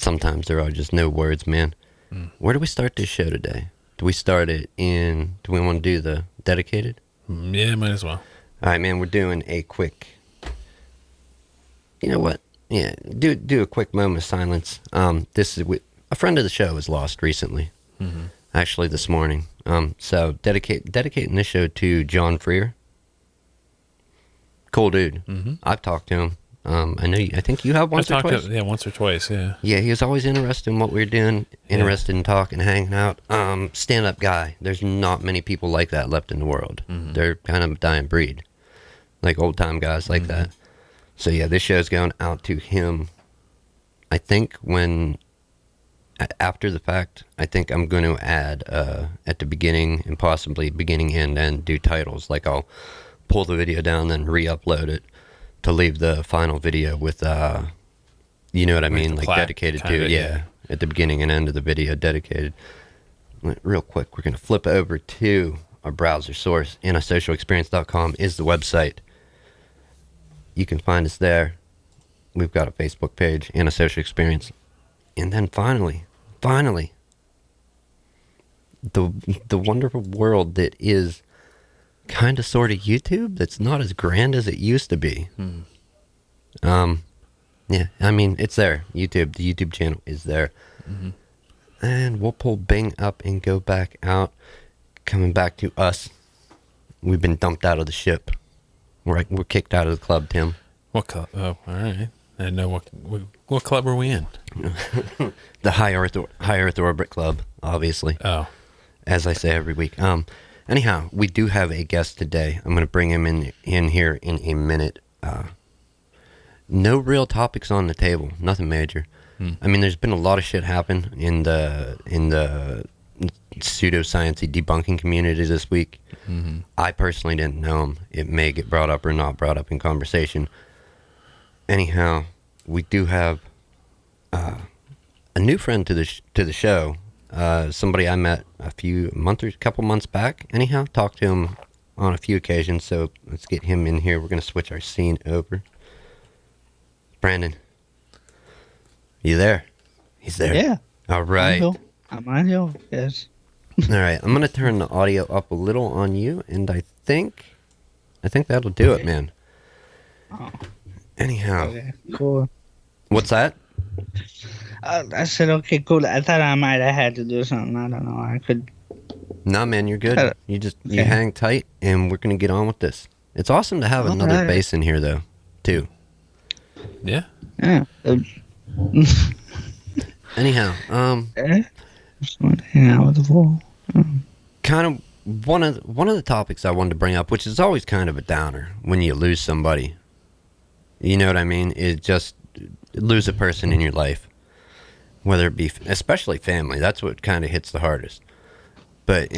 Sometimes there are just no words, man. Where do we start this show today? Do we start it in... Do we want to do the dedicated? Yeah, might as well. All right, man. We're doing a quick... You know what? Yeah, do a quick moment of silence. This is... A friend of the show was lost recently. Mm-hmm. Actually, this morning. So, dedicating this show to John Freer. Cool dude. Mm-hmm. I've talked to him. I think you have once or twice. Once or twice, yeah. Yeah, he was always interested in what we were doing, interested in talking, hanging out. Stand-up guy. There's not many people like that left in the world. Mm-hmm. They're kind of a dying breed. Like old-time guys like that. So, yeah, this show's going out to him. I think after the fact, I think I'm going to add at the beginning and possibly beginning and end do titles. Like I'll pull the video down, then re-upload it. To leave the final video with, you know what I mean, like dedicated to, yeah, at the beginning and end of the video, dedicated. Real quick, we're going to flip over to our browser source. antisocialexperience.com is the website. You can find us there. We've got a Facebook page, Antisocial Experience. And then finally, the wonderful world that is... kind of sort of YouTube that's not as grand as it used to be. Yeah, I mean, it's there. The YouTube channel is there. Mm-hmm. And we'll pull Bing up and go back out. Coming back to us. We've been dumped out of the ship. We're kicked out of the club, Tim. What club? Oh, all right. I didn't know what club were we in? The High Earth Orbit Club, obviously. Oh. As I say every week. Anyhow, we do have a guest today. I'm going to bring him in here in a minute. No real topics on the table. Nothing major. I mean, there's been a lot of shit happen in the pseudoscience debunking community this week. Mm-hmm. I personally didn't know him. It may get brought up or not brought up in conversation. Anyhow, we do have a new friend to the show. Somebody I met a couple months back. Anyhow, talked to him on a few occasions, so let's get him in here. We're going to switch our scene over. Brandon, you there? He's there. Yeah. All right. I'm on here, yes. All right, I'm going to turn the audio up a little on you, and I think that'll do it, man. Oh. Anyhow. Okay, cool. What's that? I said, okay, cool. I thought I might have had to do something. I don't know. I could. No, man, you're good. You hang tight, and we're going to get on with this. It's awesome to have another bass in here, though, too. Yeah. Yeah. Anyhow, just want to hang out with the wall. Kind of one of the topics I wanted to bring up, which is always kind of a downer when you lose somebody. You know what I mean? Is just lose a person in your life. Whether it be, especially family, that's what kind of hits the hardest. But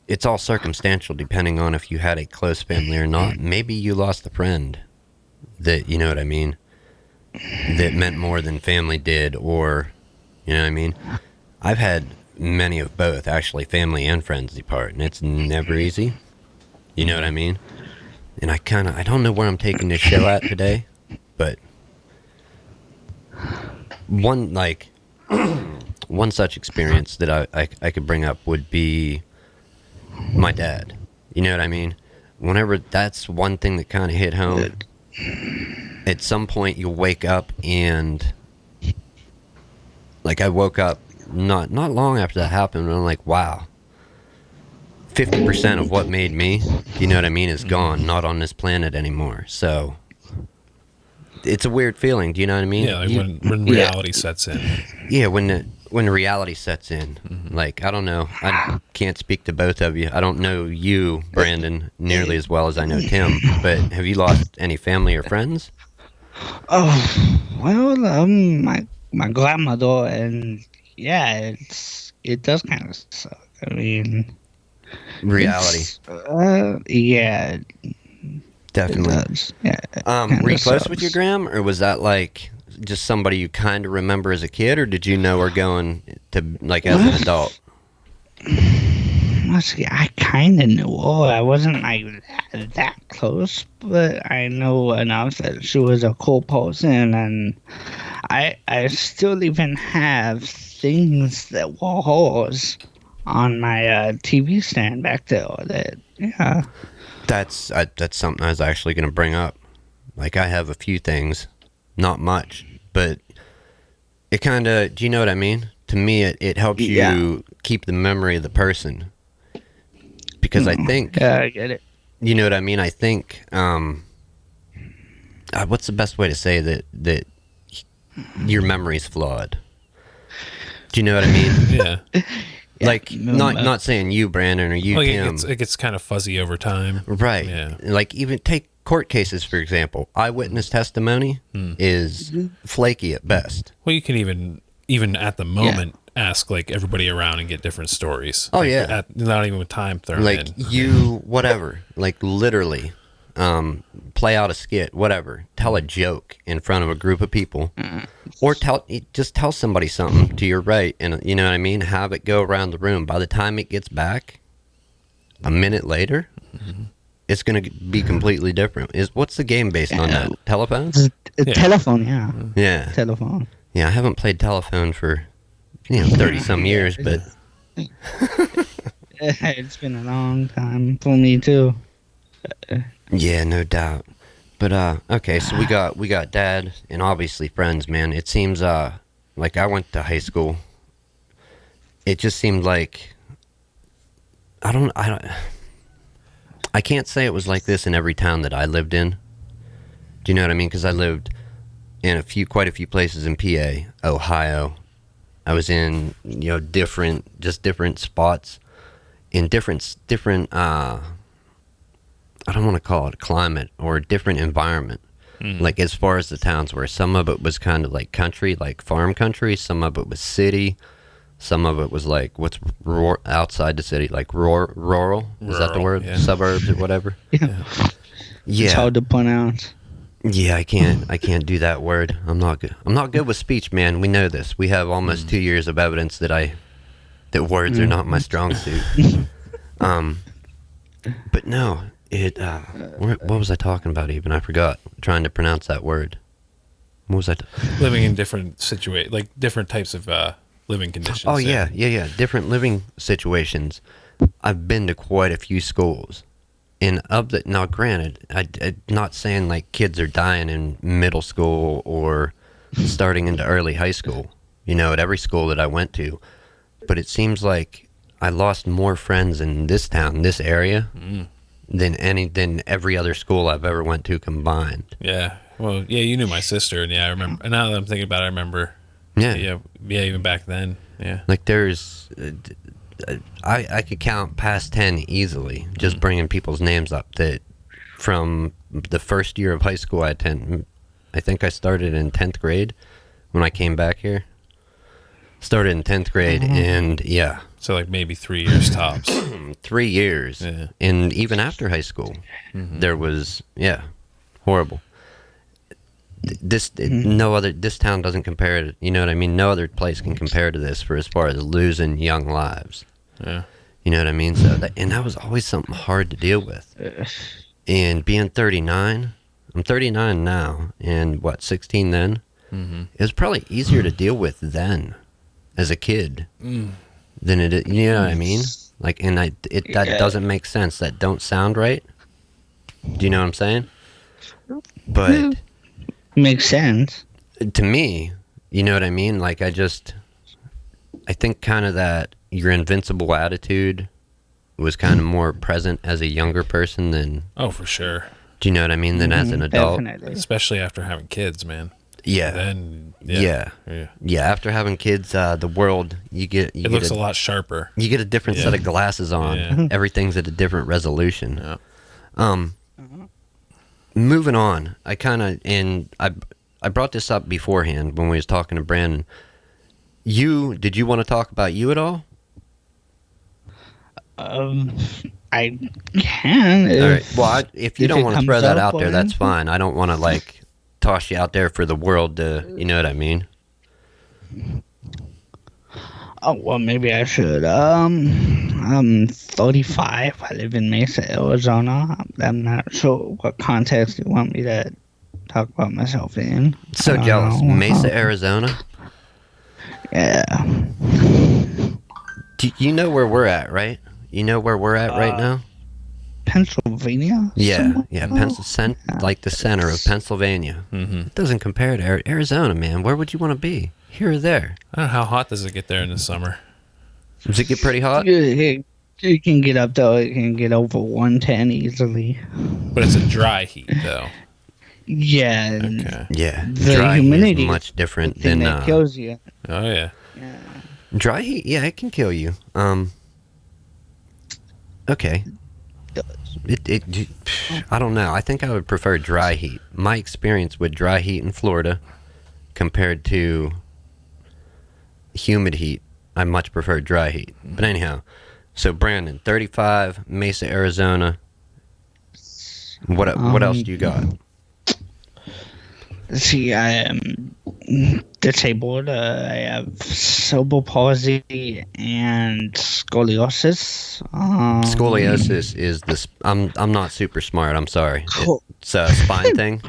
it's all circumstantial depending on if you had a close family or not. Maybe you lost a friend that, you know what I mean, that meant more than family did, or, you know what I mean? I've had many of both, actually, family and friends depart, and it's never easy. You know what I mean? And I don't know where I'm taking this show at today, but one such experience that I could bring up would be my dad. You know what I mean? Whenever that's one thing that kind of hit home, at some point you'll wake up and, like, I woke up not long after that happened, and I'm like, wow, 50% of what made me, you know what I mean, is gone, not on this planet anymore. So it's a weird feeling, do you know what I mean? Yeah, like when reality sets in. Yeah, when the reality sets in. Mm-hmm. Like, I don't know, I can't speak to both of you. I don't know you, Brandon, nearly as well as I know Tim, but have you lost any family or friends? Oh, well, my grandmother, and yeah, it does kind of suck. I mean, reality. Yeah, definitely. It does. Yeah. Were you close with your gram, or was that like just somebody you kind of remember as a kid, or did you know her going to, like, as an adult? See, I kind of knew her. I wasn't like that close, but I know enough that she was a cool person, and I still even have things that were holes on my TV stand back there. That yeah. That's something I was actually going to bring up. Like, I have a few things, not much, but it kind of, do you know what I mean? To me, it helps Yeah. you keep the memory of the person. Because I think, Yeah, I get it. you know what I mean? I think, what's the best way to say that your memory's flawed? Do you know what I mean? Yeah. Yeah, Like, not saying you, Brandon, or you, Like Tim. it gets kind of fuzzy over time. Right. Yeah. Like, even take court cases, for example. Eyewitness testimony is flaky at best. Well, you can even at the moment ask like everybody around and get different stories. Oh, Like, yeah. not even with time thrown Like, in. you, whatever. Like, literally, play out a skit, whatever. Tell a joke in front of a group of people. Or just tell somebody something to your right, and you know what I mean? Have it go around the room. By the time it gets back, a minute later, it's going to be completely different. What's the game based on that? Telephones? Telephone, yeah. Yeah. Telephone. Yeah, I haven't played telephone for, 30-some years, but It's been a long time for me too. yeah, no doubt. But okay, so we got dad and obviously friends, man. It seems like I went to high school. It just seemed like I can't say it was like this in every town that I lived in. Do you know what I mean? Because I lived in quite a few places in PA, Ohio. I was in different spots in different I don't want to call it a climate or a different environment. Like, as far as the towns were, some of it was kind of like country, like farm country. Some of it was city. Some of it was like what's outside the city, like rural. Is that the Rural, word? yeah. Suburbs or whatever. Yeah. Yeah. It's hard to pronounce. Yeah, I can't do that word. I'm not good with speech, man. We know this. We have almost 2 years of evidence that words are not my strong suit. But no, what was I talking about even? I forgot. Trying to pronounce that word. What was I? Living in different like different types of living conditions. Oh yeah. Different living situations. I've been to quite a few schools. And now granted, I'm not saying like kids are dying in middle school or starting into early high school, at every school that I went to. But it seems like I lost more friends in this town, this area, than every other school I've ever went to combined. Yeah. Well, yeah, you knew my sister, and yeah, I remember. And now that I'm thinking about it, I remember. Yeah. Yeah, even back then. Yeah. Like, there's... I could count past 10 easily, just bringing people's names up that from the first year of high school I think I started in 10th grade when I came back here. Started in 10th grade, and yeah. So like maybe 3 years tops. 3 years. Yeah. And even after high school, there was, horrible. This town doesn't compare to, you know what I mean? No other place can compare to this for as far as losing young lives. Yeah. You know what I mean? So that was always something hard to deal with. And being 39, I'm 39 now, and 16 then? It was probably easier to deal with then, as a kid, than it is, you know what I mean? Like, and that doesn't make sense. That don't sound right. Do you know what I'm saying? But Makes sense. to me, you know what I mean? Like, I think kind of that your invincible attitude was kind of more present as a younger person than, Oh, for sure. do you know what I mean, than as an adult. Definitely. Especially after having kids, man. Yeah. Then Yeah. After having kids, the world, it looks a lot sharper. You get a different set of glasses on. Yeah. Everything's at a different resolution. Yeah. Moving on, I brought this up beforehand when we was talking to Brandon. Did you want to talk about you at all? I can. All right. Well, if you if don't it want to comes throw that up out there, or that's anything. fine. I don't want to toss you out there for the world to, you know what I mean? Oh, well, maybe I should. I'm 35. I live in Mesa, Arizona. I'm not sure what context you want me to talk about myself in. So I don't jealous. know Mesa, how- Arizona. Yeah. You know where we're at, right? You know where we're at right now? Pennsylvania? Yeah, somewhere? yeah, like the center of Pennsylvania. Mm-hmm. It doesn't compare to Arizona, man. Where would you want to be? Here or there? I don't know how hot does it get there in the summer. Does it get pretty hot? You can get up though. It can get over 110 easily. But it's a dry heat, though. Yeah. And Okay. Yeah, The dry heat humidity is much different the thing than that kills you. Oh, yeah. Yeah. dry heat. Yeah, it can kill you. Okay. I don't know. I think I would prefer dry heat. My experience with dry heat in Florida compared to humid heat, I much prefer dry heat. But anyhow, so Brandon, 35, Mesa, Arizona. What else do you got? See, I am disabled. I have cerebral palsy and scoliosis. Scoliosis is this. I'm not super smart. I'm sorry. Cool. It's a spine thing.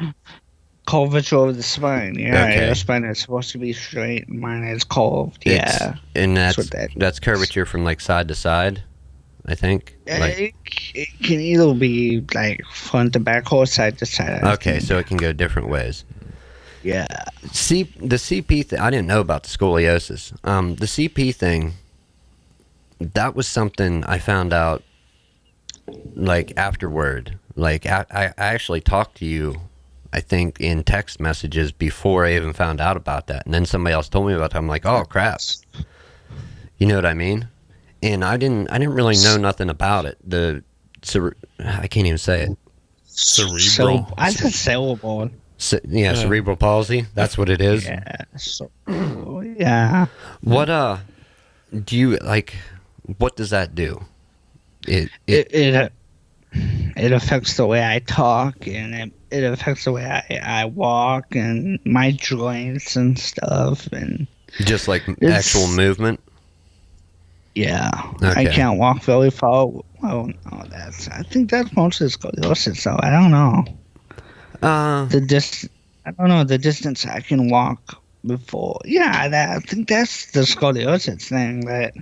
Curvature of the spine. Yeah, Okay. your spine is supposed to be straight. Mine is curved. Yeah. And That's that's what that that's curvature from like side to side, I think. Like, it can either be like front to back or side to side. I okay, think. so it can go different ways. Yeah. The CP thing, I didn't know about the scoliosis. The CP thing, that was something I found out like afterward. Like I actually talked to you, I think, in text messages before I even found out about that. And then somebody else told me about it. I'm like, oh crap. You know what I mean? And I didn't really know nothing about it. I can't even say it. Cerebral. I said cerebral. Cerebral palsy. That's what it is. Yeah. So, yeah. What do you like? What does that do? It It affects the way I talk, and it affects the way I walk and my joints and stuff, and just like It's- actual movement. yeah, Okay. I can't walk very far. Well, no, I think that's mostly scoliosis. So I don't know Uh, I don't know the distance I can walk before. Yeah, I think that's the scoliosis thing, that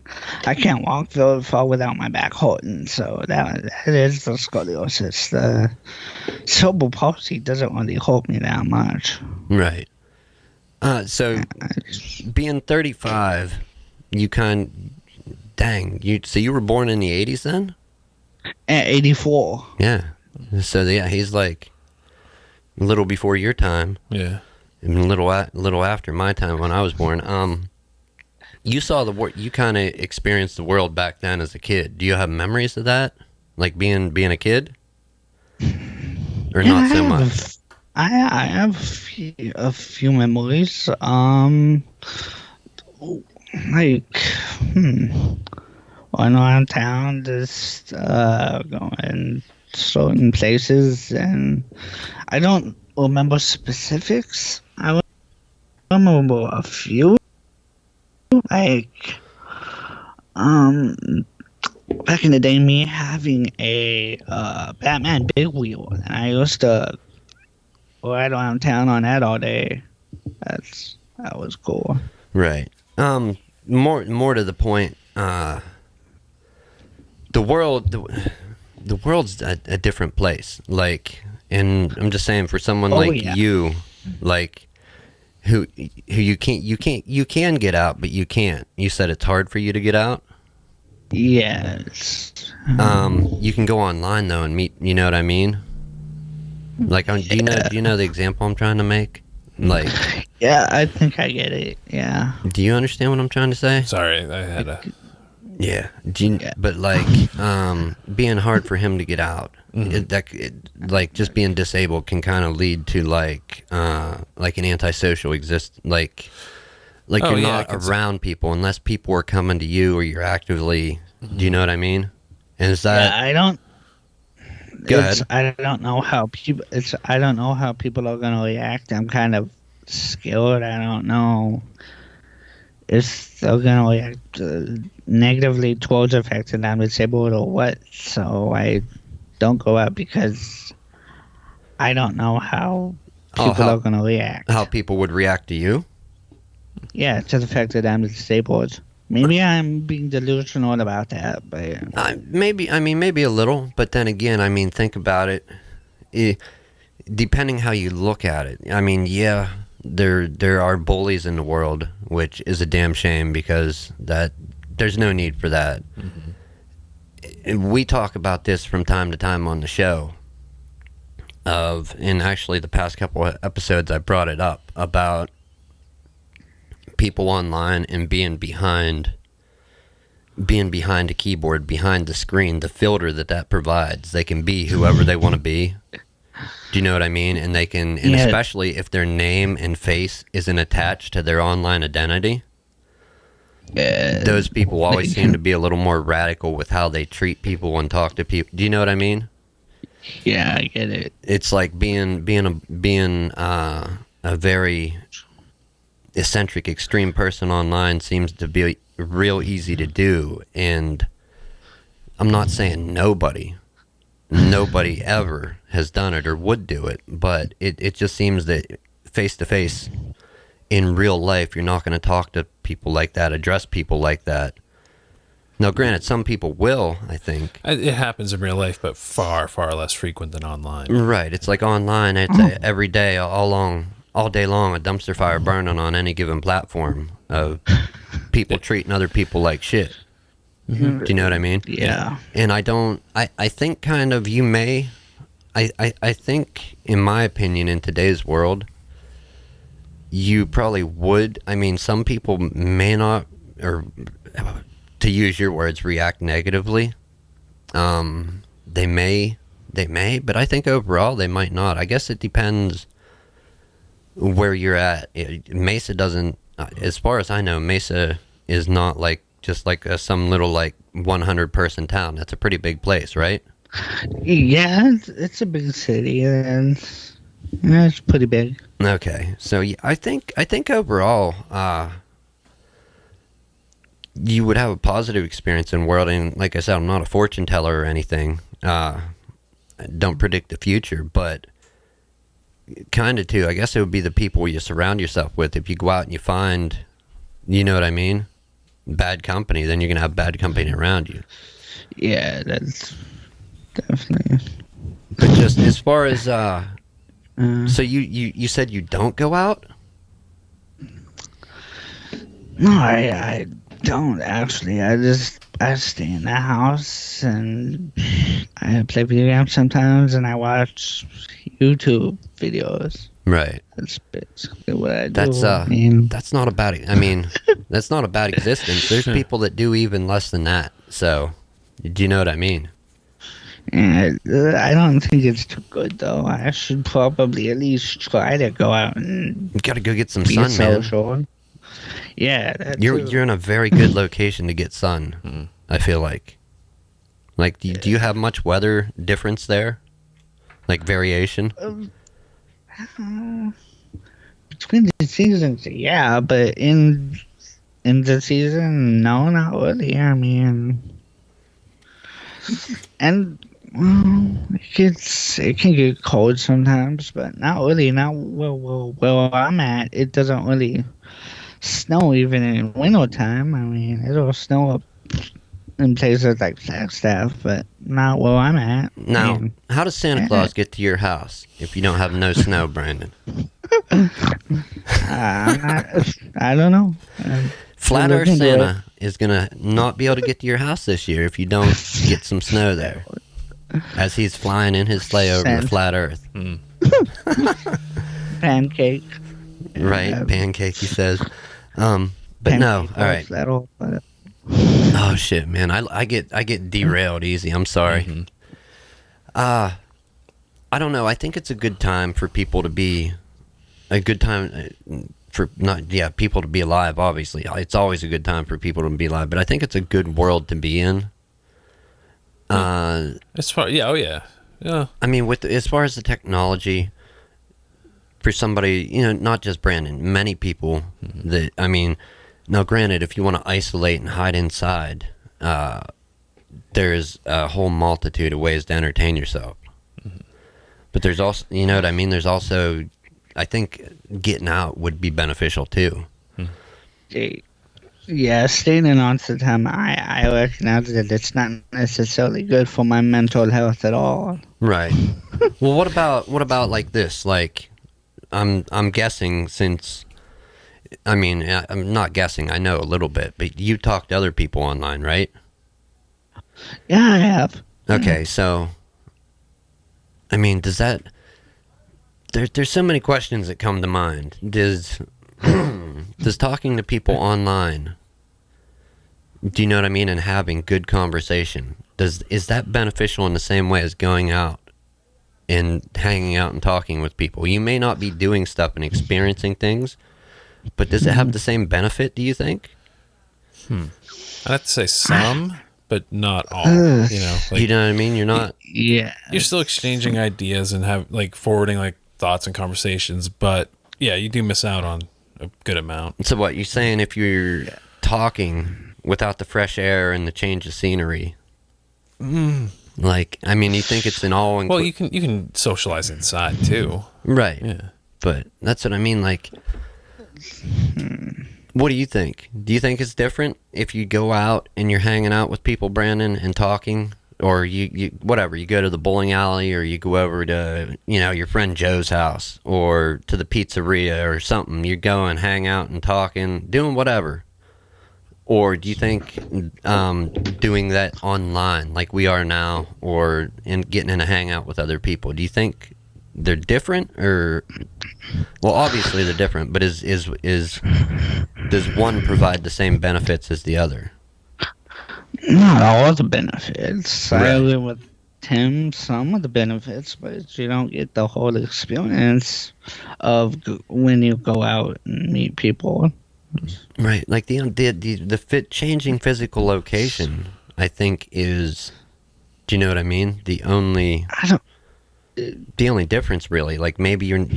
I can't walk very far without my back hurting. So that is the scoliosis. The cerebral palsy doesn't really hurt me that much. right. So being 35, so you were born in the 80s then? At 84. Yeah. So yeah, he's like a little before your time. Yeah. And a little after my time when I was born. You saw the world. You kind of experienced the world back then as a kid. Do you have memories of that, like being a kid, or not so much? I have a few memories. Like, when around town, just going certain places, and I don't remember specifics. I remember a few, like, back in the day, me having a Batman big wheel, and I used to ride around town on that all day. That was cool. Right. More to the point. The world's a different place. Like, and I'm just saying, for someone like yeah. you, like, who you can get out, but you can't. You said it's hard for you to get out. Yes. You can go online though and meet. You know what I mean? Like, do you know the example I'm trying to make? Like, Yeah, I think I get it. Yeah. do you understand what I'm trying to say? Sorry, I had a. Yeah. Yeah. But like, being hard for him to get out, like just being disabled can kind of lead to like an antisocial like Oh, you're yeah, not I can see- around people unless people are coming to you or you're actively. Do you know what I mean? And is Yeah, that I don't. Go I don't know how people. I don't know how people are gonna react. I'm kind of scared. I don't know if they're gonna react negatively towards the fact that I'm disabled or what. So I don't go out because I don't know how Oh, people are gonna react. how people would react to you? Yeah, to the fact that I'm disabled. Maybe I'm being delusional about that, but Maybe, I mean, maybe a little, but then again, I mean, think about it. Depending how you look at it. I mean, yeah, there are bullies in the world, which is a damn shame because there's no need for that. We talk about this from time to time on the show. And actually, the past couple of episodes, I brought it up about people online and being behind a keyboard, behind the screen, the filter that provides. They can be whoever they want to be. Do you know what I mean? And they can, and especially if their name and face isn't attached to their online identity, those people always seem to be a little more radical with how they treat people and talk to people. Do you know what I mean? yeah, I get it. It's like being a very eccentric, extreme person online seems to be real easy to do. And I'm not saying nobody ever has done it or would do it, but it just seems that face to face in real life, you're not going to talk to people like that, address people like that. Now, granted, some people will, I think. It happens in real life, but far, far less frequent than online. Right. It's like online, it's every day, all day long, a dumpster fire burning on any given platform of people treating other people like shit. Do you know what I mean? Yeah. And I think kind of you may, I think, in my opinion, in today's world, you probably would. I mean, some people may not, or to use your words, react negatively. They may, but I think overall they might not. I guess it depends where you're at. Mesa doesn't, as far as I know, Mesa is not like just like some little like 100 person town. That's a pretty big place, right? Yeah, it's a big city, and yeah, it's pretty big. Okay, so yeah, I think overall, you would have a positive experience in the world. And like I said, I'm not a fortune teller or anything. I don't predict the future, but kind of too. I guess it would be the people you surround yourself with. If you go out and you find, you know what I mean, bad company, then you're gonna have bad company around you. Yeah, that's definitely. But just as far as so you said you don't go out? No, I don't actually. I stay in the house and I play video games sometimes, and I watch YouTube videos. Right. That's basically what I do. That's not a bad. I mean, that's not a bad existence. There's people that do even less than that. So, do you know what I mean? And I don't think it's too good though. I should probably at least try to go out and You got to go get some be sun, man. social. Yeah, You're in a very good location to get sun. I feel like. Like, do you have much weather difference there? Like variation? Between the seasons, yeah, but in the season, no, not really. I mean, and well, it can get cold sometimes, but not really. Not where I'm at. It doesn't really snow even in winter time. I mean, it'll snow up in places like Flagstaff, but not where I'm at. Now, I mean, how does Santa Claus get to your house if you don't have no snow, Brandon? I don't know. Flat We'll Earth look into Santa is going to not be able to get to your house this year if you don't get some snow there. As he's flying in his sleigh over the flat Earth. Pancake. Right, pancake, he says. But no, all right. Oh shit, man! I get derailed easy. I'm sorry. I don't know. I think it's a good time for people to be a good time for people to be alive. Obviously, it's always a good time for people to be alive. But I think it's a good world to be in. As far, yeah. I mean, as far as the technology, for somebody, not just Brandon, many people that, I mean, now granted, if you want to isolate and hide inside, there's a whole multitude of ways to entertain yourself. But there's also, you know what I mean? There's also I think getting out would be beneficial too. Yeah, staying in all the time, I recognize that it's not necessarily good for my mental health at all. Right. Well, what about like this? Like, I'm guessing since I'm not guessing. I know a little bit, but you talk to other people online, right? Yeah, I have. Okay, so I mean, does that there's so many questions that come to mind. Does talking to people online, do you know what I mean, and having good conversation, is that beneficial in the same way as going out and hanging out and talking with people? You may not be doing stuff and experiencing things, but does it have the same benefit, do you think? I'd have to say some, but not all. You know, You know what I mean? You're not. Yeah. you're still exchanging ideas and have like forwarding like thoughts and conversations, but yeah, you do miss out on a good amount. So what you're saying, if you're talking without the fresh air and the change of scenery, like, I mean, you think it's an all Well, you can socialize inside too. right? Yeah. But that's what I mean. Like, what do you think? Do you think it's different if you go out and you're hanging out with people, Brandon, and talking, or you whatever, you go to the bowling alley, or you go over to your friend Joe's house, or to the pizzeria or something? You go and hang out and talking, doing whatever. Or do you think doing that online, like we are now, or getting in a hangout with other people, do you think they're different? Or, well, obviously they're different, but is does one provide the same benefits as the other? Not all the benefits. Right. I agree with Tim, some of the benefits, but you don't get the whole experience of when you go out and meet people. Right, like changing physical location, I think is, do you know what I mean? The only difference, really. Like, maybe you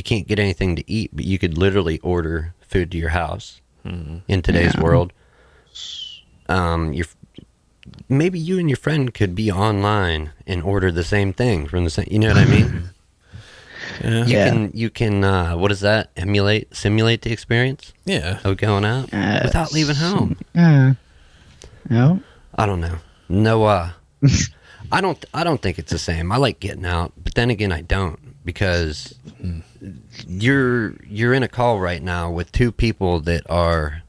can't get anything to eat, but you could literally order food to your house in today's world. Maybe you and your friend could be online and order the same thing from the same. You know what I mean? You can what is that? Simulate the experience of going out without leaving home. No. I don't know. No, I don't think it's the same. I like getting out, but then again, I don't, because you're in a call right now with two people that are,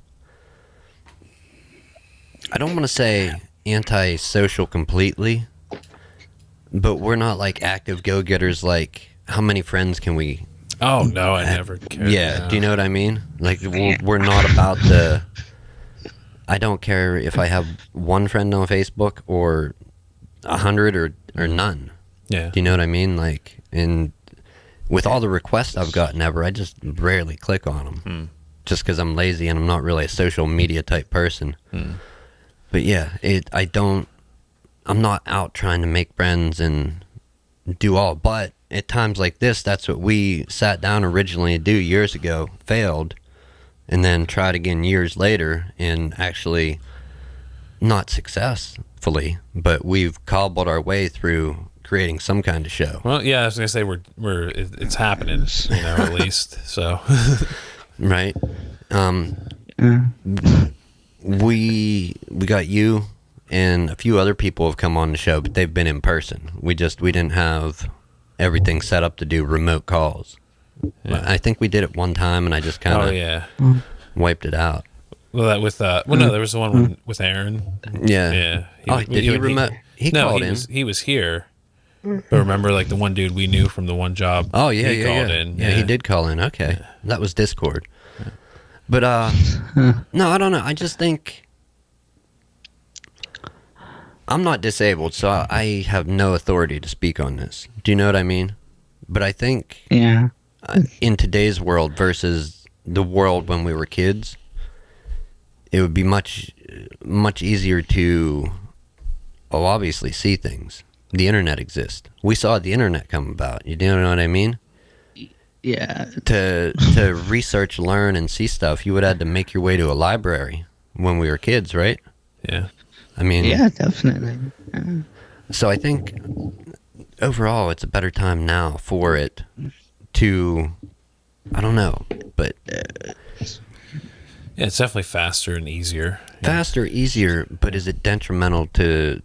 I don't want to say antisocial completely, but we're not like active go-getters. Like, how many friends can we? Oh no, I never cared. Yeah, no. do you know what I mean? Like, we're not about the. I don't care if I have one friend on Facebook or 100 or none. Yeah. Do you know what I mean? Like, and with all the requests I've gotten ever, I just rarely click on them, just because I'm lazy and I'm not really a social media type person. But yeah, I'm not out trying to make friends and do all. But at times like this, that's what we sat down originally to do years ago, failed, and then tried again years later, and actually not successfully, but we've cobbled our way through creating some kind of show. Well, yeah, I was gonna say it's happening, at least. So, right. We got you and a few other people have come on the show, but they've been in person. We didn't have everything set up to do remote calls. Yeah. I think we did it one time, and I just kind of wiped it out. Well, that with no, there was the one with Aaron. Yeah. Did he remote? He called in. He was here. But remember, like, the one dude we knew from the one job. Oh yeah, he called in. Yeah, he did call in. Okay, that was Discord. But no, I don't know. I just think I'm not disabled, so I have no authority to speak on this. Do you know what I mean? But I think in today's world versus the world when we were kids, it would be much easier to obviously see things. The internet exists. We saw the internet come about. You know what I mean? Yeah. To research, learn, and see stuff, you would have to make your way to a library when we were kids, right? Yeah. I mean... Yeah, definitely. Yeah. So I think overall it's a better time now for it to, I don't know, but Yeah, it's definitely faster and easier. Yeah. faster, easier, but is it detrimental to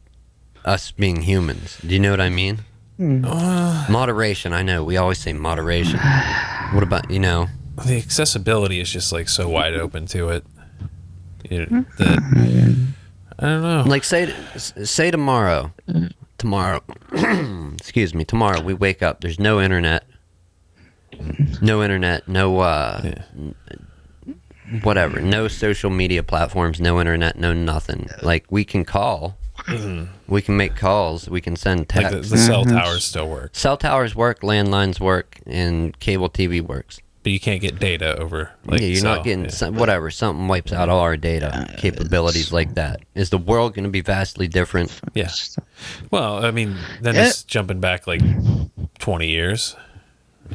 us being humans? Do you know what I mean? Moderation, I know. We always say moderation. What about, The accessibility is just like so wide open to it. That I don't know. like say tomorrow, excuse me, tomorrow we wake up, there's no internet, no whatever, no social media platforms, no internet, no nothing. Like, we can call, we can make calls, we can send Like texts. the cell towers still work, Cell towers work, landlines work, and cable TV works. but you can't get data over. Like, Yeah, you're not getting whatever. Something wipes out all our data capabilities like that. Is the world going to be vastly different? Yeah. Well, I mean, then it's jumping back like 20 years.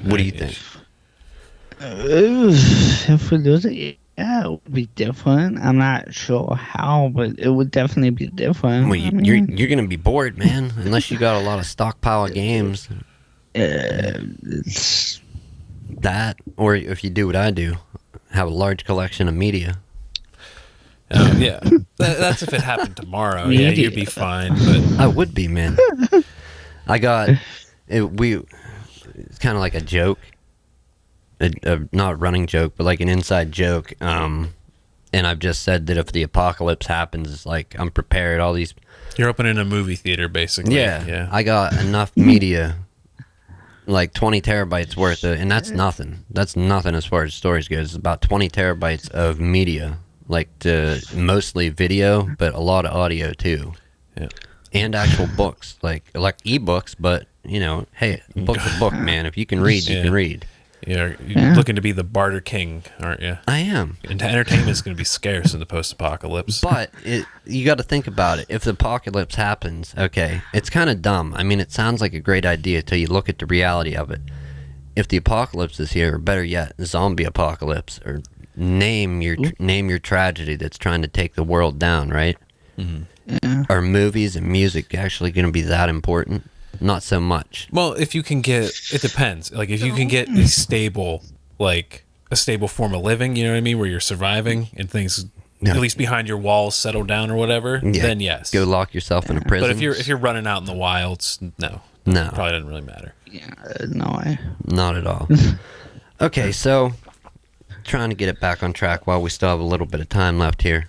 What do you think? If we lose it, yeah, it would be different. I'm not sure how, but it would definitely be different. Well, you're going to be bored, man, unless you got a lot of stockpile of games. It's That, or if you do what I do, have a large collection of media. Yeah. That's if it happened tomorrow. Yeah, you'd be fine. But I would be, man. I got it's kind of like a joke, not a running joke, but like an inside joke. And I've just said that if the apocalypse happens, it's like I'm prepared. All these, you're opening a movie theater, basically. yeah. I got enough media, like 20 terabytes worth of, and that's nothing. That's nothing as far as stories goes. It's about 20 terabytes of media, like mostly video, but a lot of audio too. Yeah. And actual books, like ebooks, but hey, a book's a book, man. If you can read, you can read. You're looking to be the barter king, aren't you? I am. And entertainment is going to be scarce in the post-apocalypse. But you got to think about it. If the apocalypse happens, okay, it's kind of dumb. I mean, it sounds like a great idea until you look at the reality of it. If the apocalypse is here, or better yet, zombie apocalypse, or name your tragedy that's trying to take the world down, right? Mm-hmm. Yeah. Are movies and music actually going to be that important? Not so much. Well, if you can get, it depends. Like, if you can get a stable form of living, you know what I mean, where you're surviving and things, at least behind your walls, settle down or whatever, then yes. Go lock yourself in a prison. But if you're running out in the wilds, no. No. Probably doesn't really matter. Yeah, no way. Not at all. Okay, so trying to get it back on track while we still have a little bit of time left here.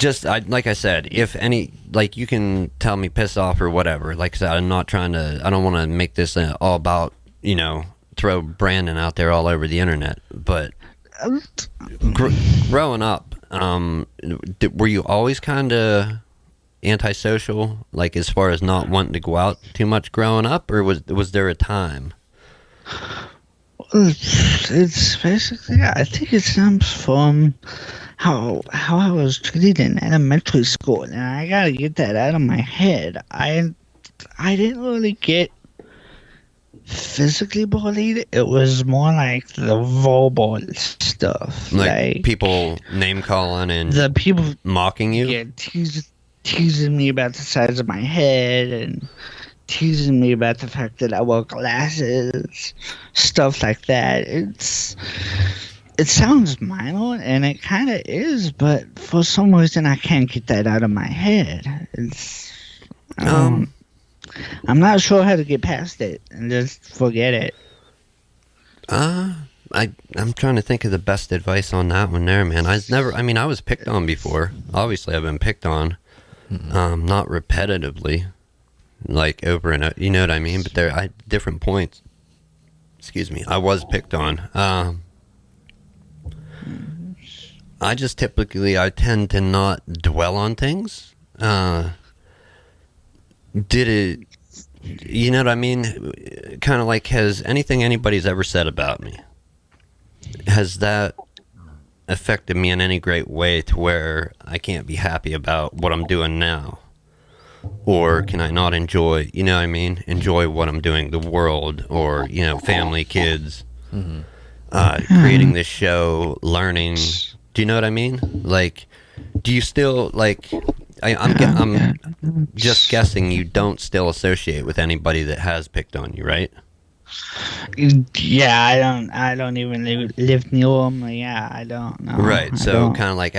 Like I said, if any, like, you can tell me piss off or whatever. Like I said, I don't want to make this all about, throw Brandon out there all over the internet. But growing up, were you always kind of antisocial, like as far as not wanting to go out too much growing up, or was there a time? It's basically, I think it stems from how I was treated in elementary school, and I gotta get that out of my head. I didn't really get physically bullied. It was more like the verbal stuff, like people name calling and the people mocking you. Yeah, teasing me about the size of my head and teasing me about the fact that I wear glasses, stuff like that. It sounds minor, and it kind of is, but for some reason I can't get that out of my head. I'm not sure how to get past it and just forget it. I'm trying to think of the best advice on that one there, man. I was picked on before. Obviously, I've been picked on, not repetitively, like over and over, you know what I mean? But there, different points. Excuse me, I was picked on. I just I tend to not dwell on things. Did it, you know what I mean? Kind of like, has anything anybody's ever said about me, has that affected me in any great way to where I can't be happy about what I'm doing now? Or can I not enjoy, you know what I mean? Enjoy what I'm doing, the world, or, family, kids, creating this show, learning. Do you know what I mean? Like, do you still, like, I'm just guessing you don't still associate with anybody that has picked on you, right? Yeah, I don't even live near them. Yeah, I don't know. Right. I So don't. kind of like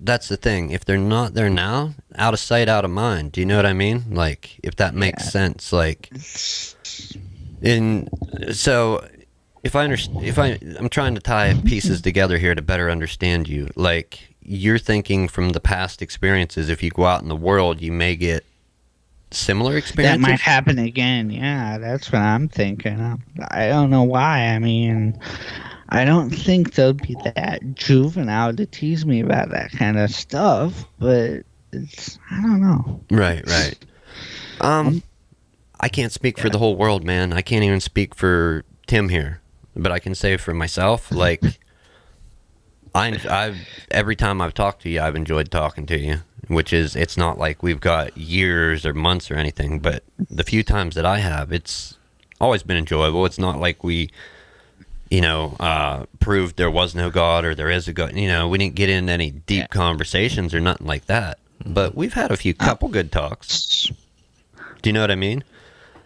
that's the thing. If they're not there now, out of sight, out of mind. Do you know what I mean? Like, if that makes Yeah. sense. Like, in so I'm trying to tie pieces together here to better understand you. Like, you're thinking from the past experiences. If you go out in the world, you may get similar That experiences. might happen again. Yeah, that's what I'm thinking. I don't know why. I mean, I don't think they'll be that juvenile to tease me about that kind of stuff, but I don't know. Right. Right. I can't speak for the whole world, man. I can't even speak for Tim here, but I can say for myself, like, I've every time I've talked to you, I've enjoyed talking to you. Which is, it's not like we've got years or months or anything, but the few times that I have, it's always been enjoyable. It's not like we, proved there was no God or there is a God. We didn't get into any deep conversations or nothing like that. But we've had a few couple good talks. Do you know what I mean?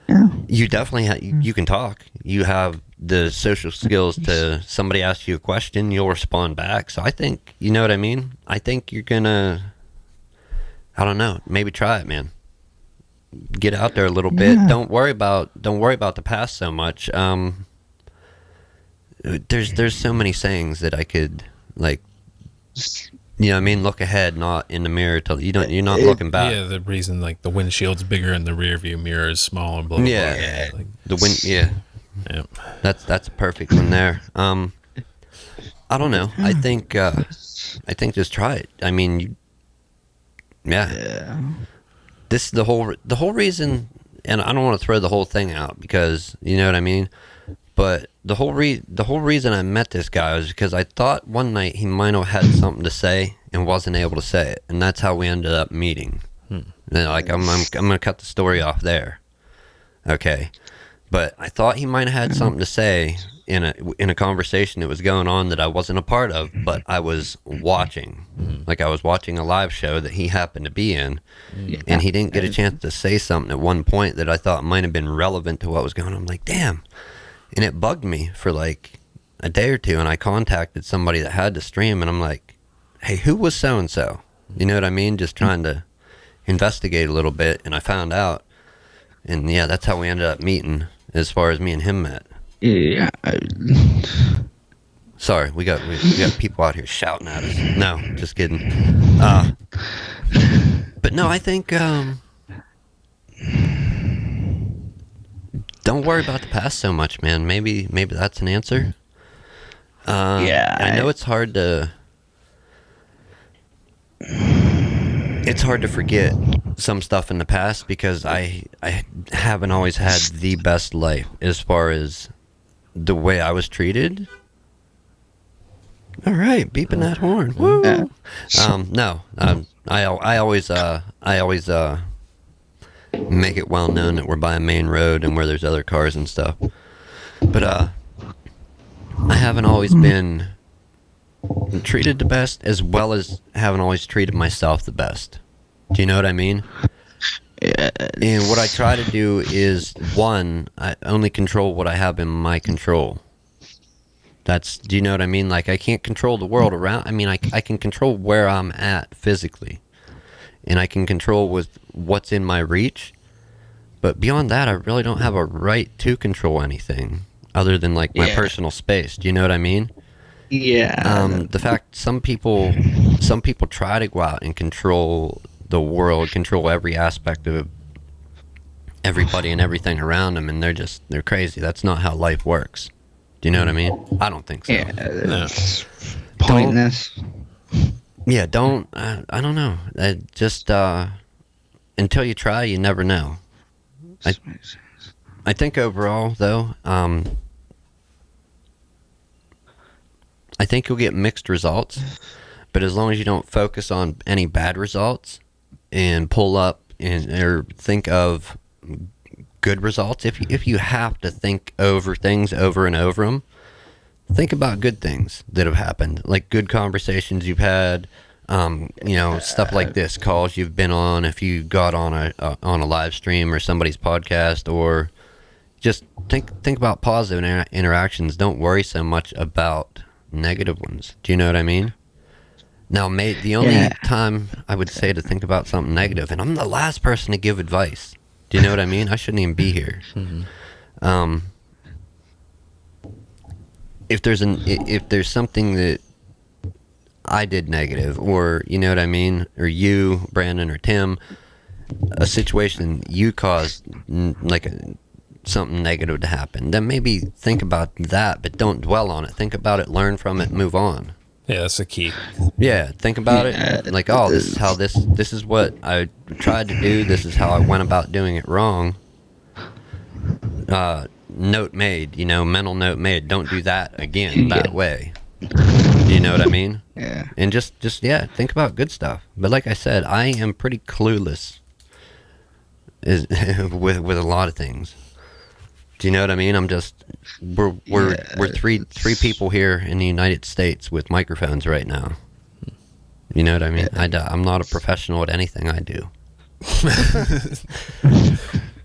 Yeah. You definitely you can talk. You have the social skills to, somebody asks you a question, you'll respond back. So I think, you know what I mean? I think you're gonna, I don't know, maybe try it, man. Get out there a little bit. Don't worry about the past so much. There's so many sayings that I could, like, you know what I mean, look ahead, not in the mirror till you're not looking back. Yeah, the reason like the windshield's bigger and the rear view mirror is small and blah blah Yeah. blah. Like, The wind, yeah. yeah. That's a perfect one there. I don't know. I think just try it. I mean, yeah. This is the whole reason, and I don't want to throw the whole thing out because you know what I mean. But the whole reason I met this guy was because I thought one night he might have had something to say and wasn't able to say it, and that's how we ended up meeting. Like I'm gonna cut the story off there. Okay. But I thought he might have had something to say in a conversation that was going on that I wasn't a part of, but I was watching. Like I was watching a live show that he happened to be in, and he didn't get a chance to say something at one point that I thought might have been relevant to what was going on. I'm like, damn. And it bugged me for like a day or two, and I contacted somebody that had to stream, and I'm like, hey, who was so-and-so? You know what I mean? Just trying to investigate a little bit, and I found out. And yeah, that's how we ended up meeting as far as me and him met. Yeah. Sorry, we got people out here shouting at us. No, just kidding. But no, I think don't worry about the past so much, man. Maybe that's an answer. I know it's hard to forget some stuff in the past because I haven't always had the best life as far as the way I was treated. All right, beeping that horn. Woo. I always make it well known that we're by a main road and where there's other cars and stuff. But I haven't always been treated the best, as well as haven't always treated myself the best. Do you know what I mean? Yeah. And what I try to do is, one, I only control what I have in my control. Do you know what I mean? Like, I can't control the world around. I mean, I can control where I'm at physically. And I can control with what's in my reach. But beyond that, I really don't have a right to control anything other than, like, my personal space. Do you know what I mean? Yeah. The fact some people try to go out and control the world, control every aspect of everybody and everything around them, and they're crazy. That's not how life works. Do you know what I mean? I don't think so. Yeah. It's pointless. Yeah, don't. I don't know. Just until you try, you never know. I think overall, though, I think you'll get mixed results. But as long as you don't focus on any bad results and pull up or think of good results, if you have to think over things over and over them, think about good things that have happened, like good conversations you've had, Stuff like this, calls you've been on, if you got on a live stream or somebody's podcast, or just think about positive interactions. Don't worry so much about negative ones. Do you know what I mean? Now, mate, the only time I would say to think about something negative, and I'm the last person to give advice. Do you know what I mean? I shouldn't even be here. Mm-hmm. If there's something that I did negative, or you know what I mean, or you, Brandon, or Tim, a situation you caused, something negative to happen, then maybe think about that, but don't dwell on it. Think about it, learn from it, move on. Yeah, that's the key. Yeah, think about it like, oh, this is how this is what I tried to do. This is how I went about doing it wrong. Note made, mental note made. Don't do that again that way. You know what I mean? Yeah. And just think about good stuff. But like I said, I am pretty clueless with a lot of things. Do you know what I mean? I'm just we're three people here in the United States with microphones right now. You know what I mean? I'm not a professional at anything I do.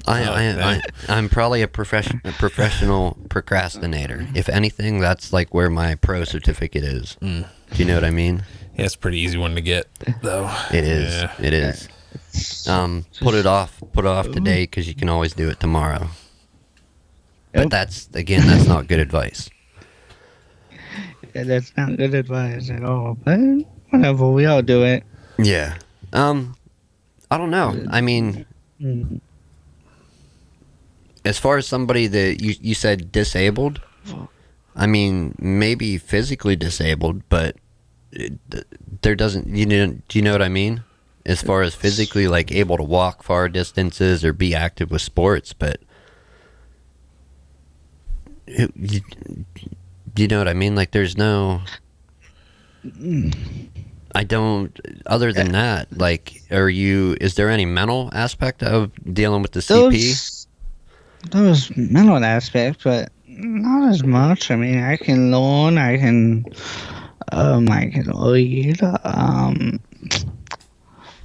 I'm probably a professional procrastinator. If anything, that's like where my pro certificate is. Do you know what I mean? Yeah, it's a pretty easy one to get, though. It is. Yeah. It is. Put it off today, because you can always do it tomorrow. But that's not good advice. Yeah, that's not good advice at all. But whatever, we all do it. Yeah. I don't know. I mean, as far as somebody that you said disabled, I mean, maybe physically disabled, but there doesn't, do you know what I mean? As far as physically, like, able to walk far distances or be active with sports, but you know what I mean? Like, there's no, I don't, other than that, like, is there any mental aspect of dealing with the CP? Those mental aspects, but not as much. I mean, I can learn, I can read,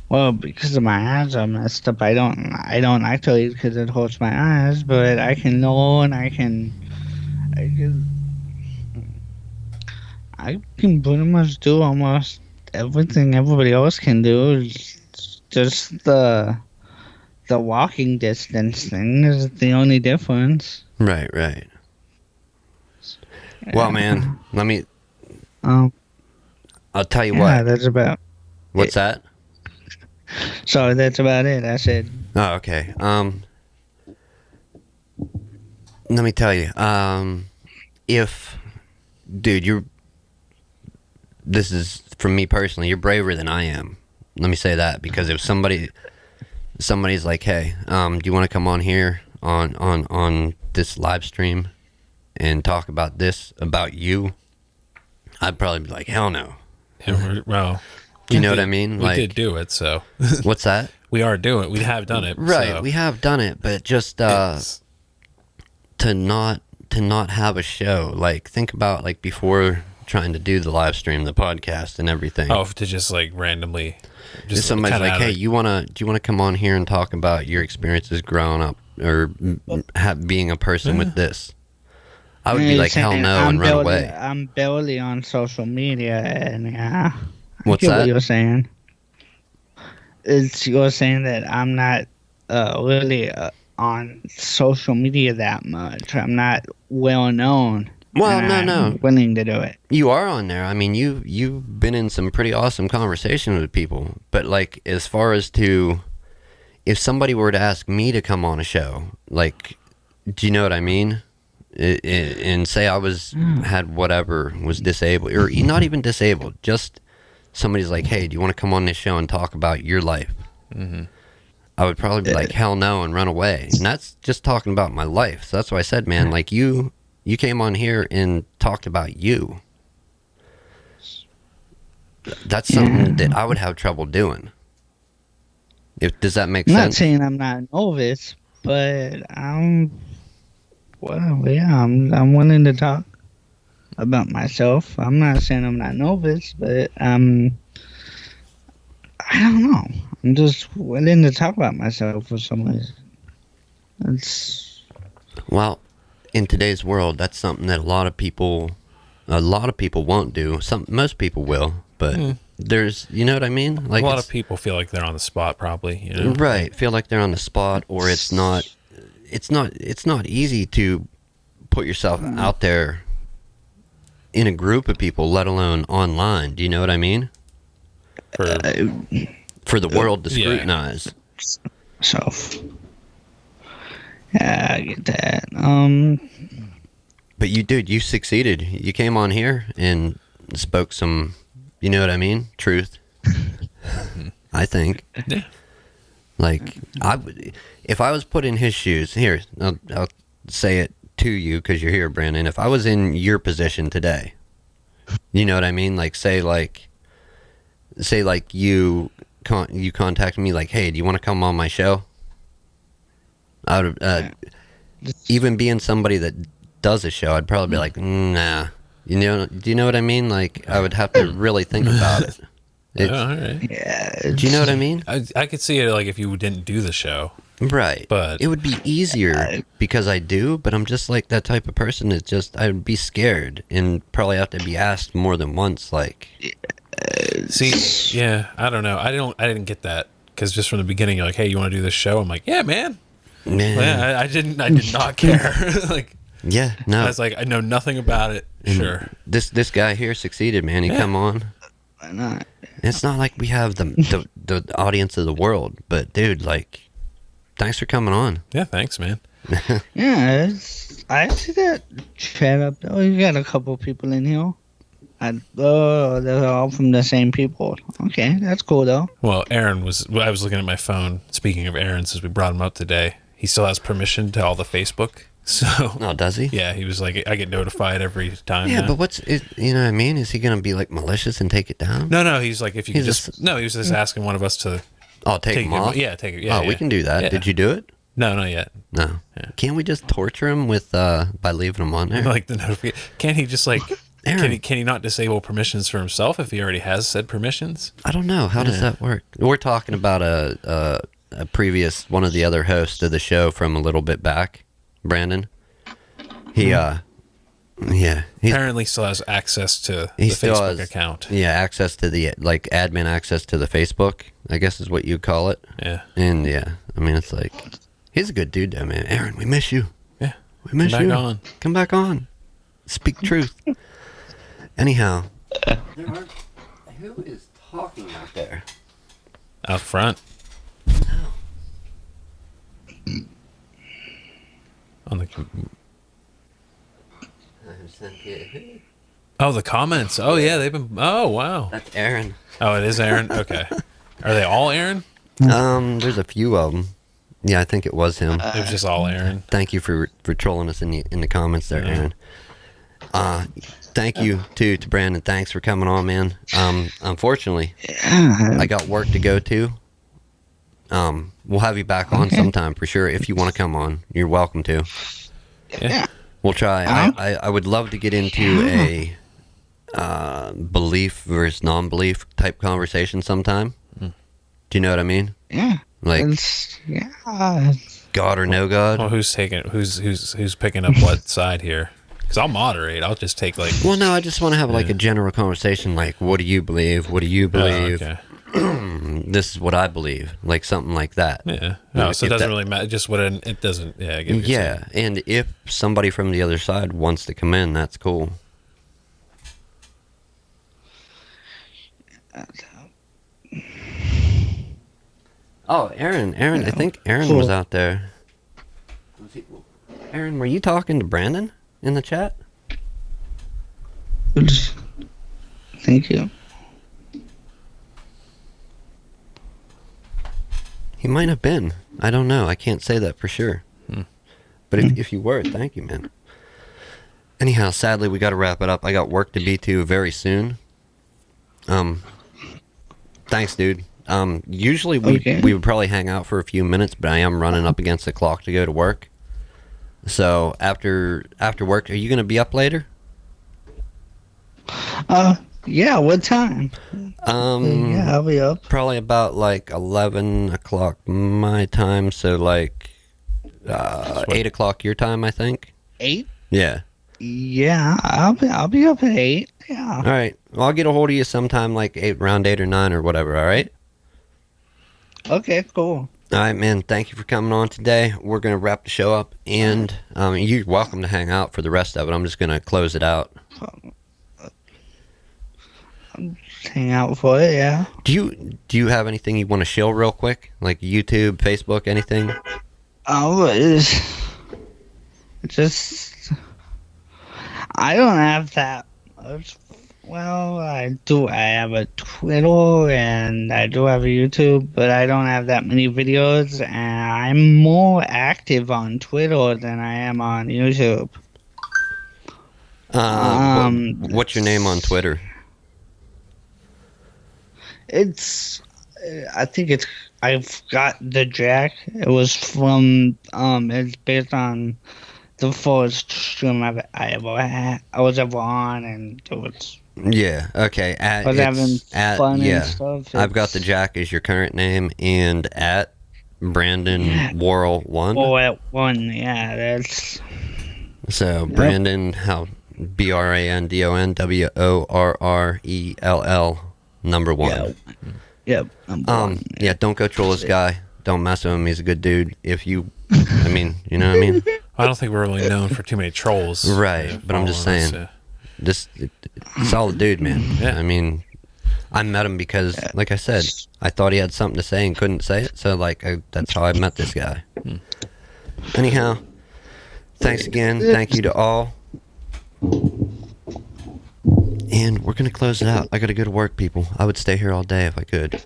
well, because of my eyes are messed up, I don't like to read because it hurts my eyes, but I can learn, I can pretty much do almost everything everybody else can do. Just the walking distance thing is the only difference. Right. Yeah. Well, man, I'll tell you what. Yeah, that's about. What's that? Sorry, that's about it. I said. Oh, okay. Let me tell you. This is from me personally. You're braver than I am. Let me say that, because if somebody's like, hey, do you want to come on here on this live stream and talk about this about you? I'd probably be like, hell no. Yeah, well, you know what I mean? We did do it, so. What's that? We are doing it. We have done it. Right, so. we have done it, but just to not have a show. Like, think about, like, before trying to do the live stream, the podcast and everything. Oh, to just, like, randomly. Just somebody's like, hey, do you want to come on here and talk about your experiences growing up or being a person with this? I would be like, hell no, and run away. I'm barely on social media, and yeah. What's that? What you're saying? You're saying that I'm not really on social media that much. I'm not well known. Well, no. I'm willing to do it. You are on there. I mean, you've been in some pretty awesome conversations with people. But, like, as far as if somebody were to ask me to come on a show, like, do you know what I mean? And say I was disabled, or not even disabled, just somebody's like, hey, do you want to come on this show and talk about your life? Mm-hmm. I would probably be like, hell no, and run away. And that's just talking about my life. So that's why I said, man, like, you came on here and talked about you. That's something that I would have trouble doing. Does that make sense? I'm not saying I'm not novice, but I'm willing to talk about myself. I'm not saying I'm not novice, but I don't know. I'm just willing to talk about myself for some reason. It's Well, in today's world, that's something that a lot of people won't do. Most people will, but there's, you know what I mean? Like a lot of people feel like they're on the spot, probably. You know, right, feel like they're on the spot, or it's not easy to put yourself out there in a group of people, let alone online. Do you know what I mean? For the world to scrutinize. so. Yeah, I get that. But you succeeded. You came on here and spoke some, you know what I mean? Truth. I think. Yeah. Like, if I was put in his shoes, here, I'll say it to you because you're here, Brandon. If I was in your position today, you know what I mean? Like, say you contact me like, hey, do you want to come on my show? I would, even being somebody that does a show, I'd probably be like, nah. You know, do you know what I mean? Like, I would have to really think about it. All right. Yeah. Do you know what I mean? I could see it like if you didn't do the show. Right. But it would be easier because I do, but I'm just like that type of person. It's just, I would be scared and probably have to be asked more than once. Like, see, yeah, I don't know. I didn't get that because just from the beginning, you're like, hey, you want to do this show? I'm like, yeah, man. Yeah, I did not care. Like, yeah, no. I was like, I know nothing about it. And sure. This guy here succeeded, man. He come on. Why not? It's not like we have the audience of the world, but dude, like, thanks for coming on. Yeah, thanks, man. Yeah, I see that chat up there. You got a couple people in here. They're all from the same people. Okay, that's cool though. Well, I was looking at my phone. Speaking of Aaron, since we brought him up today, he still has permission to all the Facebook. So, oh, does he? Yeah, he was like, I get notified every time. Yeah, now. but you know what I mean? Is he gonna be like malicious and take it down? No, he's like, if you could he was just asking one of us to. Oh, take him off? Yeah, take it. Yeah, we can do that. Yeah. Did you do it? No, not yet. No. Yeah. Can't we just torture him with by leaving him on there? Like the notification. Can't he just like? Aaron. Can he not disable permissions for himself if he already has said permissions? I don't know. How does that work? We're talking about a previous one of the other hosts of the show from a little bit back, Brandon. He apparently still has access to the Facebook account. Yeah, access to the admin access to the Facebook, I guess is what you call it. Yeah. And yeah, I mean it's like he's a good dude though, man. Aaron, we miss you. Yeah. We miss you. Come back on. Come back on. Speak truth. Anyhow, who is talking out there? Out front. No. On the. Oh, the comments. Oh yeah, they've been. Oh wow. That's Aaron. Oh, it is Aaron. Okay. Are they all Aaron? There's a few of them. Yeah, I think it was him. It was just all Aaron. Thank you for trolling us in the comments there, Aaron. Thank you to Brandon. Thanks for coming on, man. Unfortunately, I got work to go to. We'll have you back on sometime for sure. If you want to come on, you're welcome to. Yeah. We'll try. I would love to get into a belief versus non-belief type conversation sometime. Do you know what I mean? Yeah. Like, God or no God? Well, who's picking up what side here? Because I'll moderate. I'll just take like. Well, no, I just want to have like a general conversation. Like, what do you believe? What do you believe? Okay. This is what I believe. Like something like that. Yeah. No, so it doesn't really matter. Just what it doesn't. Yeah. Yeah, and if somebody from the other side wants to come in, that's cool. Oh, Aaron. I think Aaron was out there. Aaron, were you talking to Brandon in the chat? Thank you. He might have been. I don't know. I can't say that for sure. But if you were, thank you, man. Anyhow, sadly, we got to wrap it up. I got work to be to very soon. Thanks, dude. Usually we would probably hang out for a few minutes, but I am running up against the clock to go to work. So after work, are you going to be up later? Yeah, what time? Yeah, I'll be up. Probably about like 11 o'clock my time, so like what- 8 o'clock your time, I think. 8? Yeah. Yeah, I'll be up at 8. Yeah. All right. Well, I'll get a hold of you sometime like around 8 or 9 or whatever. All right. Okay, cool. All right, man. Thank you for coming on today. We're gonna wrap the show up, and you're welcome to hang out for the rest of it. I'm just gonna close it out. Hang out for it, yeah. Do you have anything you want to shill real quick, like YouTube, Facebook, anything? It's just I don't have that much. Well, I do. I have a Twitter and I do have a YouTube, but I don't have that many videos. And I'm more active on Twitter than I am on YouTube. What's your name on Twitter? I think I've got the Jack. It was from, it's based on the first stream I was ever on, and it was. Yeah. Okay. I was having fun and stuff. I've got the Jack as your current name, and at Brandon Worrell 1. Oh, at 1, yeah, that's. So Brandon, how BrandonWorrell number 1. Yep. Yeah. Don't go troll this guy. Don't mess with him. He's a good dude. If you, I mean, you know what I mean. I don't think we're really known for too many trolls. Right, but I'm just saying. This solid dude, man. Yeah. I mean, I met him because, like I said, I thought he had something to say and couldn't say it. So, like, that's how I met this guy. Anyhow, thanks again. Thank you to all. And we're going to close it out. I got to go to work, people. I would stay here all day if I could.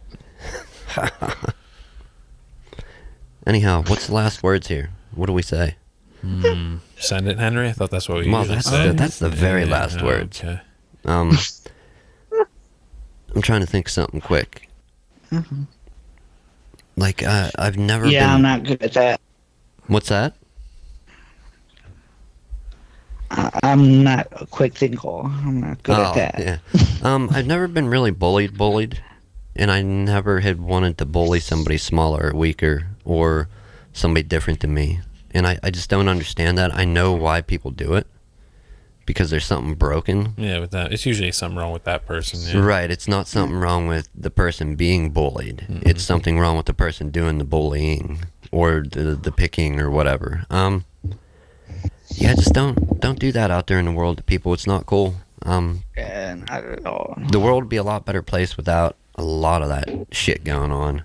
Anyhow, what's the last words here? What do we say? Send it, Henry. I thought that's what we usually that's say. that's the very last words. Okay. I'm trying to think something quick. Like I've never been. I'm not good at that. What's that? I'm not a quick thinker. I'm not good at that. Yeah. I've never been really bullied, and I never had wanted to bully somebody smaller or weaker or somebody different than me. And I just don't understand that. I know why people do it. Because there's something broken. Yeah, with that, it's usually something wrong with that person. Yeah. Right. It's not something wrong with the person being bullied. Mm-hmm. It's something wrong with the person doing the bullying or the picking or whatever. Yeah, just don't do that out there in the world to people. It's not cool. Yeah, not at all. The world would be a lot better place without a lot of that shit going on.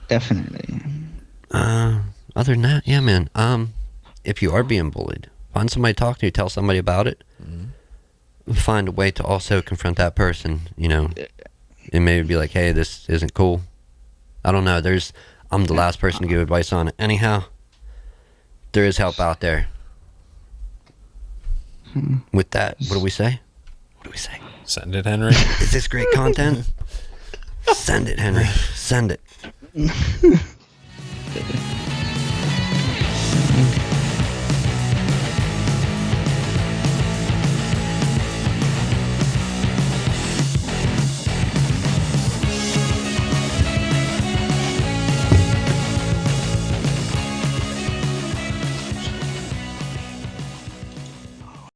Definitely. Other than that, yeah, man. If you are being bullied, find somebody to talk to, tell somebody about it. Find a way to also confront that person, you know, and maybe be like, hey, this isn't cool. I don't know. I'm the last person to give advice on it. Anyhow, there is help out there. With that, what do we say? Send it, Henry. Is this great content? Send it, Henry. Send it.